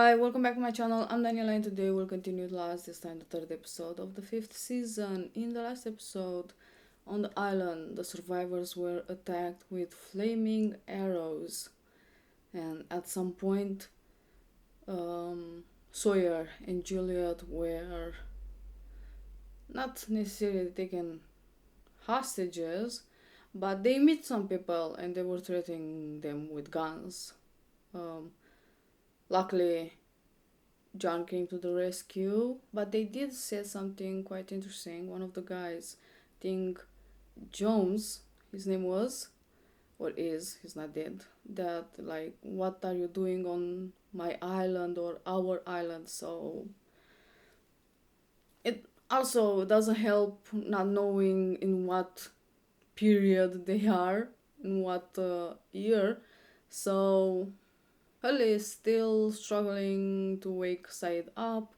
Hi, welcome back to my channel. I'm Daniela and today we'll continue this time the third episode of the 5th season. In the last episode, on the island, the survivors were attacked with flaming arrows. And at some point, Sawyer and Juliet were not necessarily taken hostages, but they meet some people and they were threatening them with guns. Luckily, John came to the rescue, but they did say something quite interesting. One of the guys, I think Jones, his name was, or is, he's not dead, that like, what are you doing on my island or our island? So it also doesn't help not knowing in what period they are, in what year. So Hully is still struggling to wake Said up.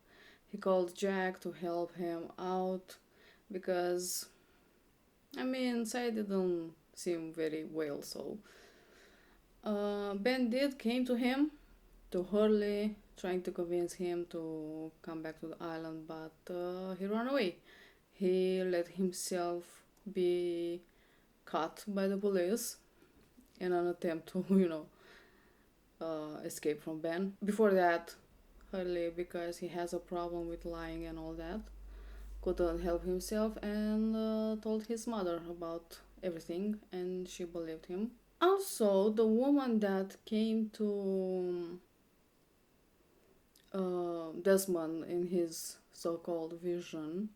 He called Jack to help him out because, Said didn't seem very well. So Ben did came to him, to Hurley, trying to convince him to come back to the island, but he ran away. He let himself be caught by the police in an attempt to, escape from Ben. Before that, Hurley, because he has a problem with lying and all that, couldn't help himself and told his mother about everything, and she believed him. Also, the woman that came to Desmond in his so-called vision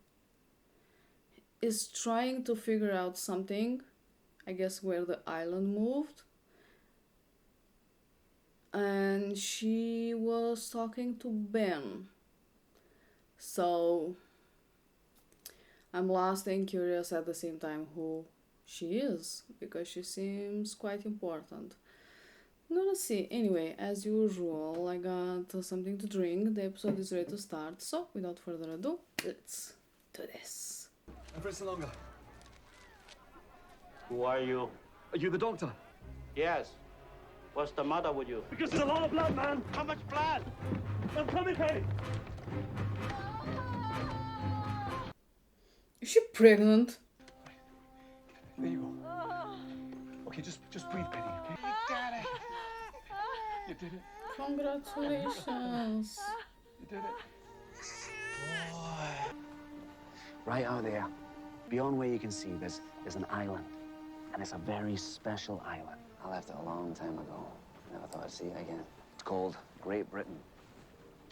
is trying to figure out something, I guess where the island moved, and she was talking to Ben. So I'm lost and curious at the same time who she is, because she seems quite important. I'm gonna see. Anyway, as usual, I got something to drink. The episode is ready to start, so without further ado, let's do this. And for longer. Who are you? Are you the doctor? Yes. What's the matter with you? Because there's a lot of blood, man. How much blood? I'm coming, Penny. Is she pregnant? There you go. Okay, just breathe, Penny, okay? You got it. You did it. Congratulations. You did it. Right out there, beyond where you can see, there's an island. And it's a very special island. I left it a long time ago. Never thought I'd see it again. It's called Great Britain.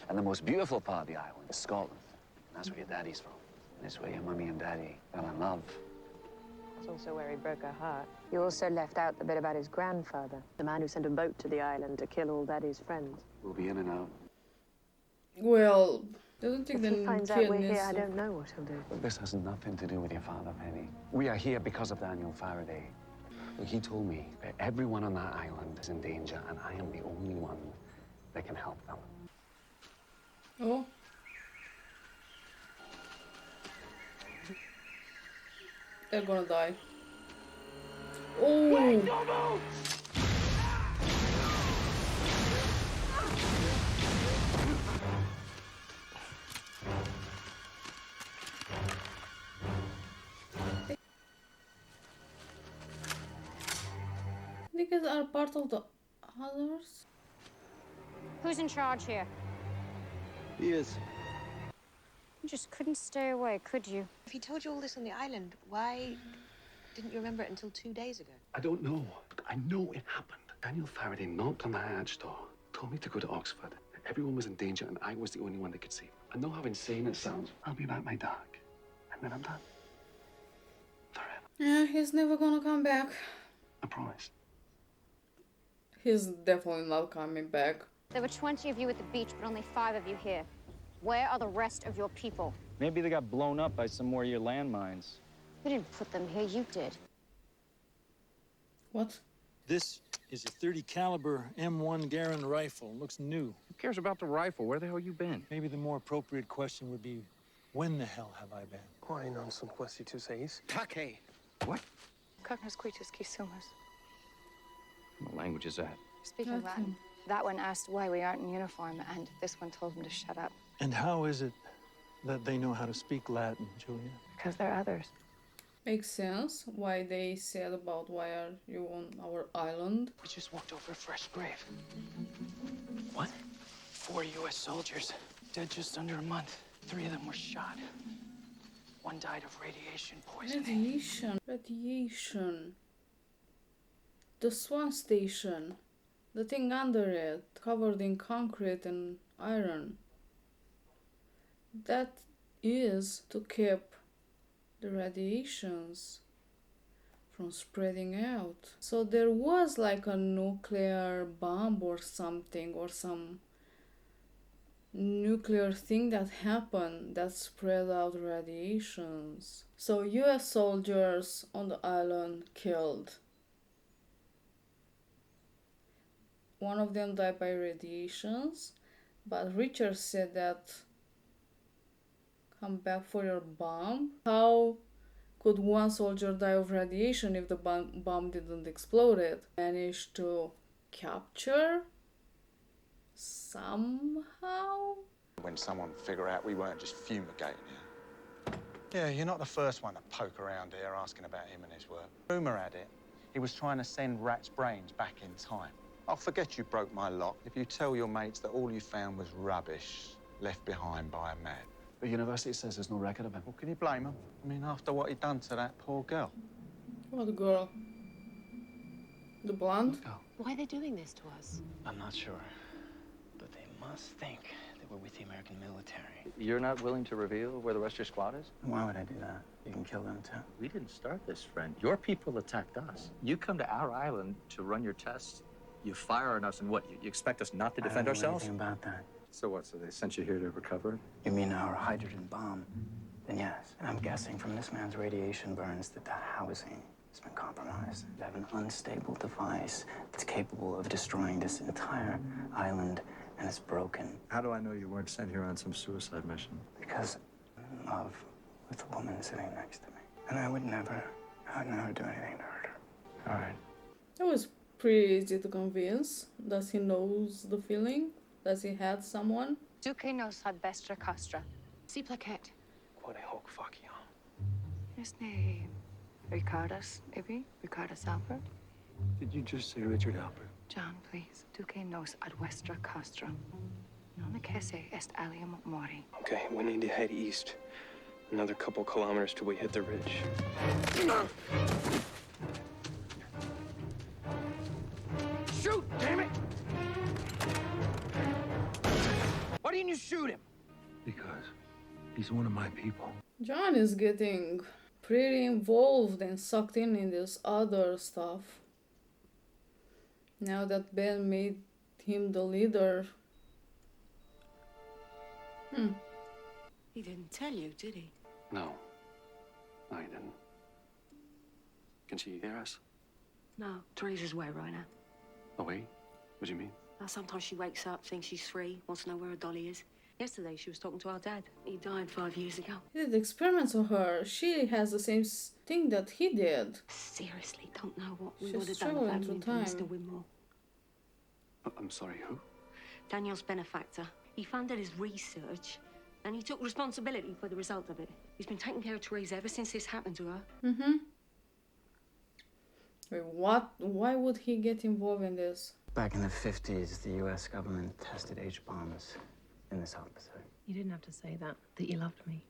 And the most beautiful part of the island is Scotland. And that's where your daddy's from. And it's where your mummy and daddy fell in love. It's also where he broke her heart. You also left out the bit about his grandfather, the man who sent a boat to the island to kill all Daddy's friends. We'll be in and out. Well, doesn't think If the he finds out kid we're needs here, I to- don't know what he'll do. But this has nothing to do with your father, Penny. We are here because of Daniel Faraday. Look, he told me that everyone on that island is in danger, and I am the only one that can help them. Oh. They're gonna die. Oh! Wait, don't move! These guys are part of the others? Who's in charge here? He is. You just couldn't stay away, could you? If he told you all this on the island, why didn't you remember it until 2 days ago? I don't know, but I know it happened. Daniel Faraday knocked on the hatch door, told me to go to Oxford. Everyone was in danger, and I was the only one that could save them. I know how insane it sounds. I'll be back, my dark. And then I'm done. Forever. Yeah, he's never gonna come back. I promise. He's definitely not coming back. There were 20 of you at the beach, but only 5 of you here. Where are the rest of your people? Maybe they got blown up by some more of your landmines. We didn't put them here, you did. What? This is a .30 caliber M1 Garand rifle. Looks new. Who cares about the rifle? Where the hell you been? Maybe the more appropriate question would be, when the hell have I been? Why non sunt quasi tu seis? Take. What? Cognos quitus qui sumus. What language is that? Speaking Latin. That one asked why we aren't in uniform, and this one told him to shut up. And how is it that they know how to speak Latin, Julia? Because they're others. Makes sense why they said about why are you on our island. We just walked over a fresh grave. What? 4 U.S. soldiers, dead just under a month. 3 of them were shot. 1 died of radiation poisoning. Radiation. The Swan Station. The thing under it, covered in concrete and iron. That is to keep the radiations from spreading out. So there was like a nuclear bomb or something, or some nuclear thing that happened that spread out radiations. So US soldiers on the island killed. One of them died by radiations, but Richard said that come back for your bomb. How could one soldier die of radiation if the bomb didn't explode? It managed to capture somehow. When someone figured out we weren't just fumigating here. Yeah, you're not the first one to poke around here asking about him and his work. Rumour had it, he was trying to send Rat's brains back in time. I'll forget you broke my lock if you tell your mates that all you found was rubbish left behind by a man. The university says there's no record of him. Well, can you blame him? I mean, after what he'd done to that poor girl. What girl? The blonde? Why are they doing this to us? I'm not sure, but they must think that we're with the American military. You're not willing to reveal where the rest of your squad is? Why would I do that? You can kill them too. We didn't start this, friend. Your people attacked us. You come to our island to run your tests. You fire on us, and what? You expect us not to defend ourselves? I don't know anything about that. So what? So they sent you here to recover it? You mean our hydrogen bomb? Then yes. And I'm guessing from this man's radiation burns that the housing has been compromised. They have an unstable device that's capable of destroying this entire island, and it's broken. How do I know you weren't sent here on some suicide mission? Because I'm in love with the woman sitting next to me. And I would never do anything to hurt her. All right. It was pretty easy to convince. Does he knows the feeling? Does he had someone? Duque nos ad vestra castra. Si plaquette. Quod hoc faciam. His name. Ricardas, Ibi? Ricardas Alfred? Did you just say Richard Alpert? John, please. Duque nos ad vestra castra. Non necesse est alium mori. Okay, we need to head east. Another couple kilometers till we hit the ridge. Shoot, damn it! Why didn't you shoot him? Because he's one of my people. John is getting pretty involved and sucked in this other stuff. Now that Ben made him the leader. He didn't tell you, did he? No. No, he didn't. Can she hear us? No, Teresa's away right now. Away? What do you mean? Sometimes she wakes up, thinks she's free, wants to know where her dolly is. Yesterday, she was talking to our dad. He died 5 years ago. He did experiments on her. She has the same thing that he did. Seriously, don't know what we She's would have done struggling without through him, Mr. time. Winmore. I'm sorry, who? Daniel's benefactor. He funded his research, and he took responsibility for the result of it. He's been taking care of Teresa ever since this happened to her. Wait, what? Why would he get involved in this? Back in the 50s, the U.S. government tested H-bombs in the South Pacific. You didn't have to say that you loved me.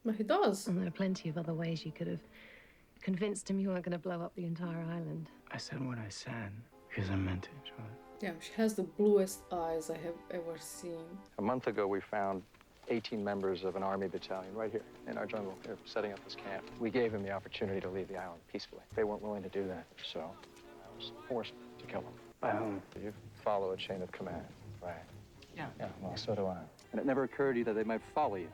But he does. And there are plenty of other ways you could have convinced him you weren't going to blow up the entire island. I said what I said because I meant it, Charlotte. Yeah, she has the bluest eyes I have ever seen. A month ago, we found 18 members of an army battalion right here in our jungle. They're setting up this camp. We gave them the opportunity to leave the island peacefully. They weren't willing to do that, so I was forced to kill them. By whom? You follow a chain of command, right? Yeah. Yeah, well, so do I. And it never occurred to you that they might follow you.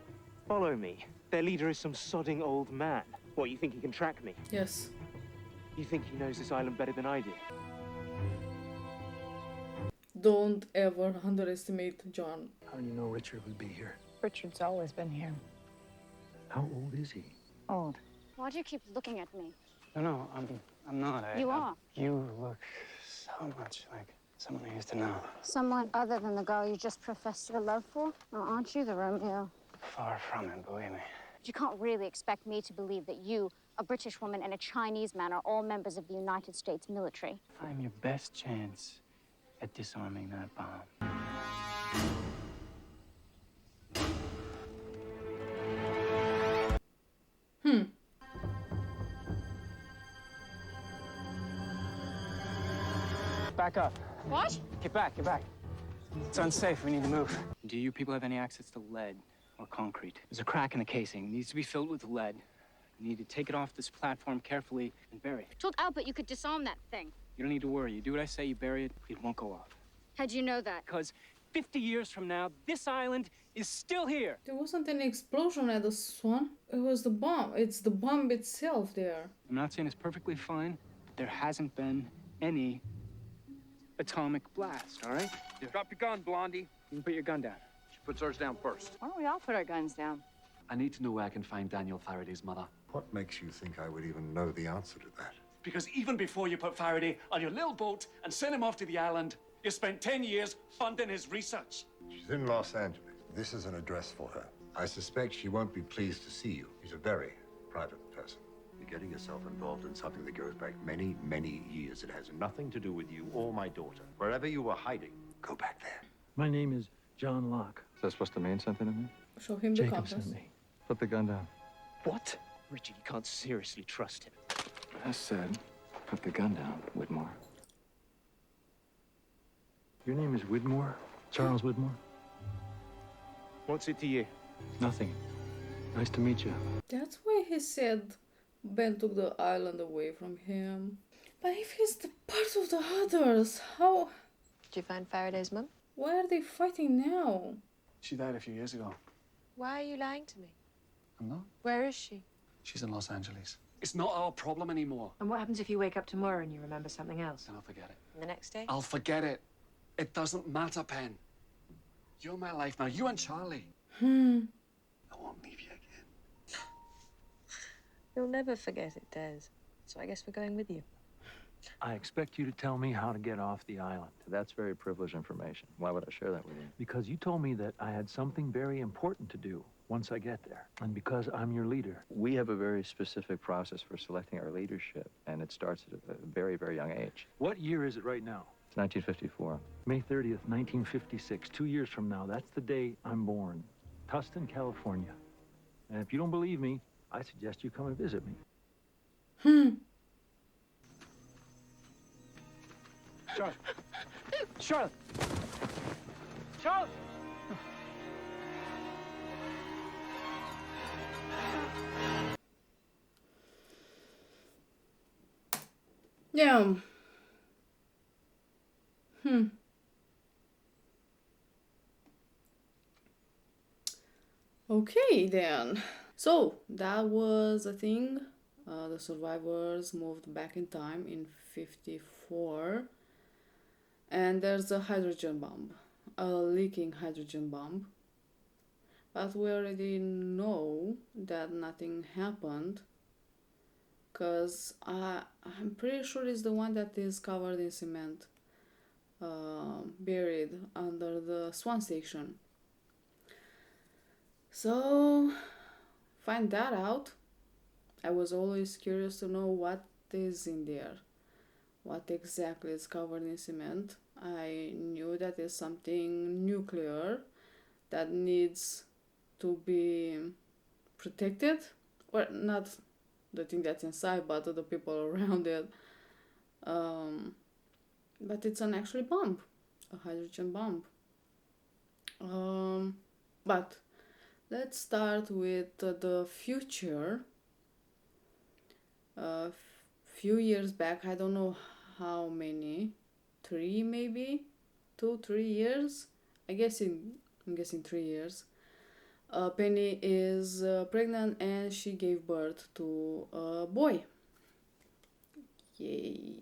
Follow me. Their leader is some sodding old man. What, you think he can track me? Yes. You think he knows this island better than I do? Don't ever underestimate John. How do you know Richard would be here? Richard's always been here. How old is he? Old. Why do you keep looking at me? No, I'm not. You are. You look so much like Someone who used to know. Someone other than the girl you just professed your love for? Or aren't you the Romeo? Far from it, believe me. You can't really expect me to believe that you, a British woman, and a Chinese man are all members of the United States military. I'm your best chance at disarming that bomb. Back up. What? Get back, get back. It's unsafe. We need to move. Do you people have any access to lead or concrete? There's a crack in the casing. It needs to be filled with lead. You need to take it off this platform carefully and bury it. I told Albert you could disarm that thing. You don't need to worry. You do what I say, you bury it, it won't go off. How'd you know that? Because 50 years from now, this island is still here. There wasn't an explosion at this one. It was the bomb. It's the bomb itself there. I'm not saying it's perfectly fine, but there hasn't been any atomic blast, all right? Drop your gun, Blondie. You can put your gun down. She puts hers down first. Why don't we all put our guns down? I need to know where I can find Daniel Faraday's mother. What makes you think I would even know the answer to that? Because even before you put Faraday on your little boat and sent him off to the island, you spent 10 years funding his research. She's in Los Angeles. This is an address for her. I suspect she won't be pleased to see you. She's a very private person. You're getting yourself involved in something that goes back many, many years. It has nothing to do with you or my daughter. Wherever you were hiding, go back there. My name is John Locke. Is that supposed to mean something to me? Show him the Jacob compass. sent me. Put the gun down. What? Richard, you can't seriously trust him. I said, put the gun down, Whitmore. Your name is Widmore? Charles Widmore? What's it to you? Nothing. Nice to meet you. That's why he said Ben took the island away from him. But if he's the part of the others, how... Did you find Faraday's mum? Why are they fighting now? She died a few years ago. Why are you lying to me? I'm not. Where is she? She's in Los Angeles. It's not our problem anymore. And what happens if you wake up tomorrow and you remember something else? Then I'll forget it. And the next day? I'll forget it. It doesn't matter, Pen. You're my life now. You and Charlie. I won't leave you again. You'll never forget it, Des. So I guess we're going with you. I expect you to tell me how to get off the island. That's very privileged information. Why would I share that with you? Because you told me that I had something very important to do once I get there. And because I'm your leader. We have a very specific process for selecting our leadership, and it starts at a very, very young age. What year is it right now? It's 1954. May 30th, 1956. 2 years from now, that's the day I'm born. Tustin, California. And if you don't believe me, I suggest you come and visit me. Charlotte. Charlotte. Charlotte. Yeah. Okay then. So that was a thing. The survivors moved back in time in 54. And there's a hydrogen bomb. A leaking hydrogen bomb. But we already know that nothing happened. Because I'm pretty sure it's the one that is covered in cement. Buried under the Swan Station. So, find that out. I was always curious to know what is in there. What exactly is covered in cement. I knew that is something nuclear that needs to be protected. Or not the thing that's inside, but the people around it. But it's an actual bomb. A hydrogen bomb. But let's start with the future. Few years back, I don't know how many, 3 maybe, 2-3 years. I'm guessing 3 years. Penny is pregnant and she gave birth to a boy. Yay.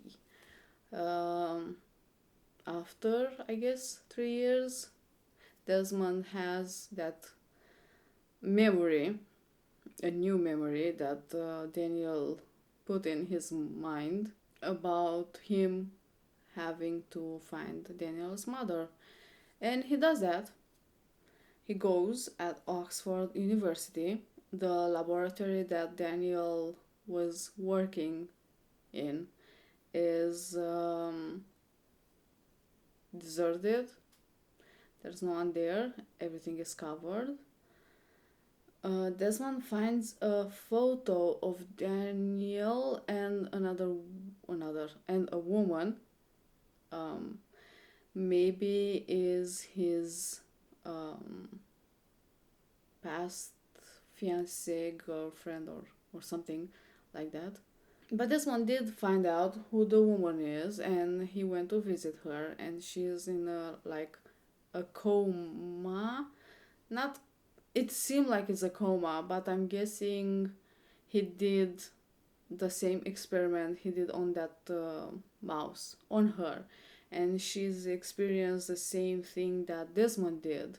After, I guess, 3 years, Desmond has that memory, a new memory that Daniel put in his mind about him having to find Daniel's mother. And he does that. He goes at Oxford University, the laboratory that Daniel was working in is deserted. There's no one there. Everything is covered. Desmond finds a photo of Daniel and and a woman. Maybe is his past fiancée, girlfriend, or something like that. But Desmond did find out who the woman is, and he went to visit her, and she's in a coma. Not, it seemed like it's a coma, but I'm guessing he did the same experiment he did on that mouse on her, and she's experienced the same thing that Desmond did.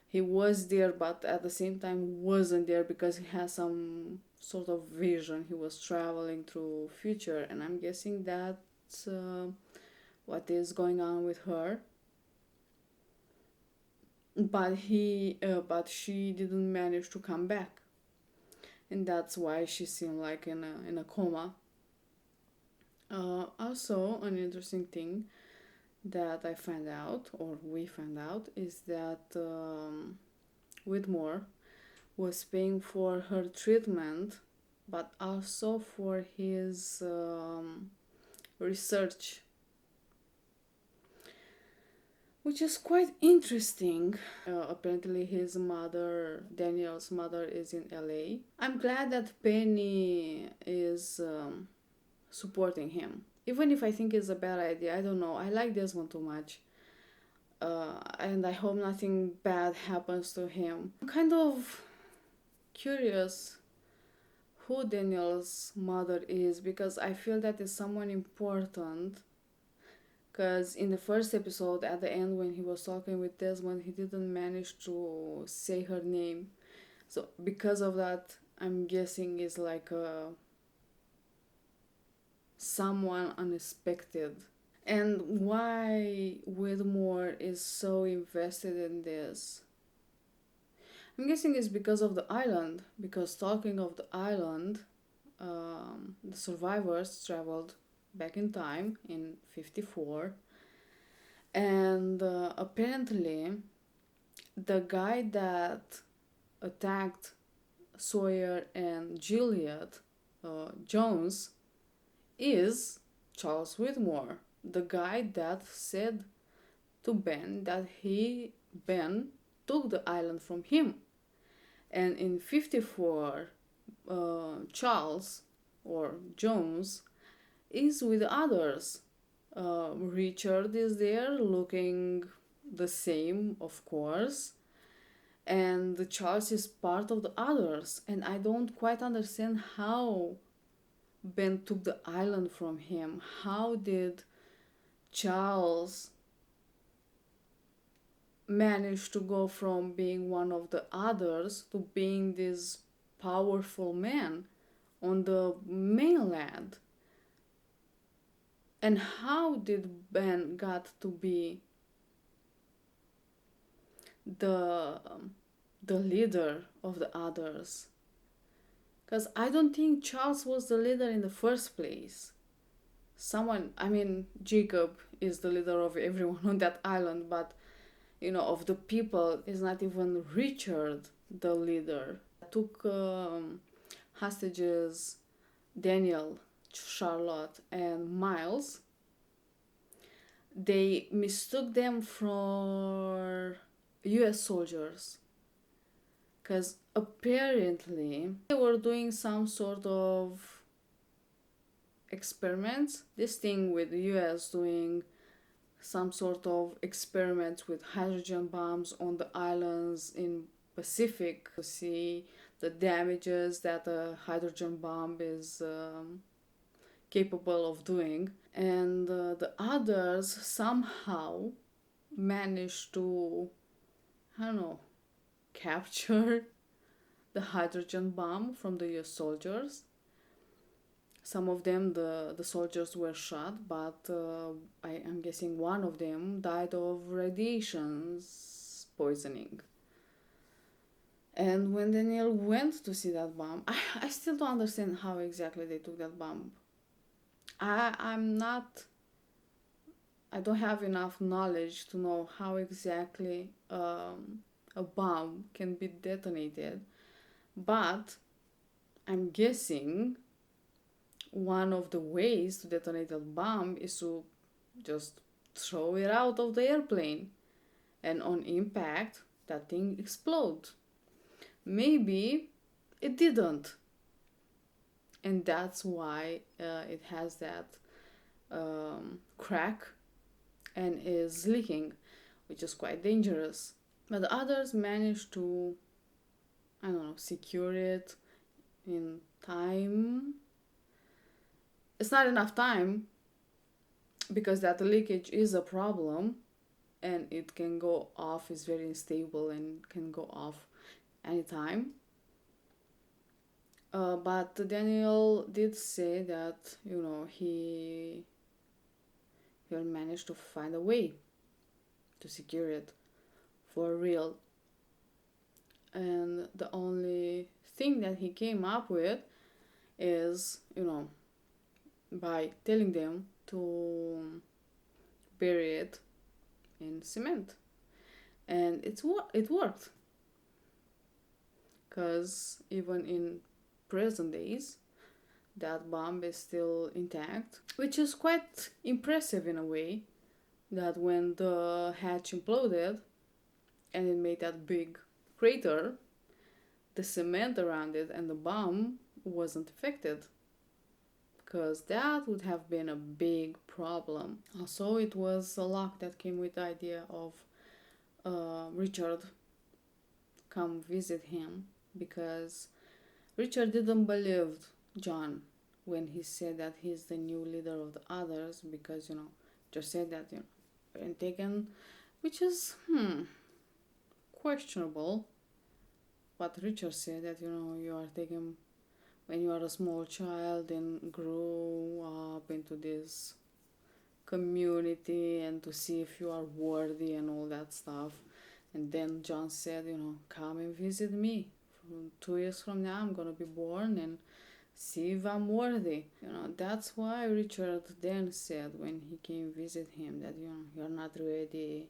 He was there, but at the same time wasn't there because he has some sort of vision. He was traveling through future, and I'm guessing that's what is going on with her. But she didn't manage to come back, and that's why she seemed like in a coma. Also, an interesting thing that I found out, or we found out, is that Whitmore was paying for her treatment, but also for his research, which is quite interesting. Apparently, his mother, Daniel's mother, is in LA. I'm glad that Penny is supporting him. Even if I think it's a bad idea, I don't know. I like Desmond too much. And I hope nothing bad happens to him. I'm kind of curious who Daniel's mother is because I feel that is someone important. Because in the first episode, at the end, when he was talking with Desmond, he didn't manage to say her name. So because of that, I'm guessing it's like someone unexpected. And why Whitmore is so invested in this? I'm guessing it's because of the island. Because talking of the island, the survivors traveled back in time in 54, and apparently the guy that attacked Sawyer and Juliet, Jones, is Charles Whitmore, the guy that said to Ben that Ben took the island from him. And in 54, Charles or Jones is with others. Richard is there looking the same, of course, and Charles is part of the others, and I don't quite understand how Ben took the island from him. How did Charles manage to go from being one of the others to being this powerful man on the mainland? And how did Ben got to be the leader of the others? Because I don't think Charles was the leader in the first place. Jacob is the leader of everyone on that island, but of the people, is not even Richard the leader. Took hostages Daniel, Charlotte, and Miles. They mistook them for US soldiers because apparently they were doing some sort of experiments. This thing with the US doing some sort of experiments with hydrogen bombs on the islands in Pacific to see the damages that a hydrogen bomb is capable of doing. And the others somehow managed to, capture the hydrogen bomb from the US soldiers. Some of them, the soldiers were shot, but I am guessing one of them died of radiations poisoning. And when Daniel went to see that bomb, I still don't understand how exactly they took that bomb. I don't have enough knowledge to know how exactly a bomb can be detonated, but I'm guessing one of the ways to detonate a bomb is to just throw it out of the airplane, and on impact that thing explodes. Maybe it didn't, and that's why it has that crack and is leaking, which is quite dangerous. But others managed to, I don't know, secure it in time. It's not enough time because that leakage is a problem, and it can go off, it's very unstable and can go off anytime. But Daniel did say that, you know, he'll manage to find a way to secure it for real. And the only thing that he came up with is, you know, by telling them to bury it in cement. And it worked. Because even in present days, that bomb is still intact, which is quite impressive in a way, that when the hatch imploded and it made that big crater, the cement around it and the bomb wasn't affected, because that would have been a big problem. Also, it was Locke that came with the idea of Richard come visit him, because Richard didn't believe John when he said that he's the new leader of the others, because, you know, just said that, you know, been taken, which is questionable. But Richard said that, you know, you are taken when you are a small child and grow up into this community, and to see if you are worthy and all that stuff. And then John said, you know, come and visit me. 2 years from now, I'm gonna be born, and see if I'm worthy. You know, that's why Richard then said when he came visit him that, you know, you're not ready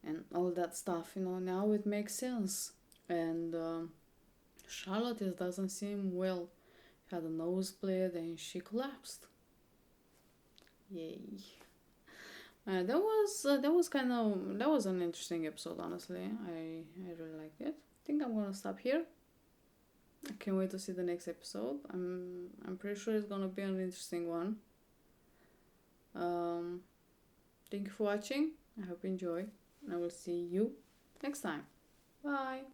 and all that stuff. You know, now it makes sense. And Charlotte, it doesn't seem well. Had a nosebleed and she collapsed. Yay. That was an interesting episode, honestly. I really liked it. I think I'm gonna stop here. I can't wait to see the next episode. I'm pretty sure it's gonna be an interesting one. Thank you for watching. I hope you enjoy. And I will see you next time. Bye.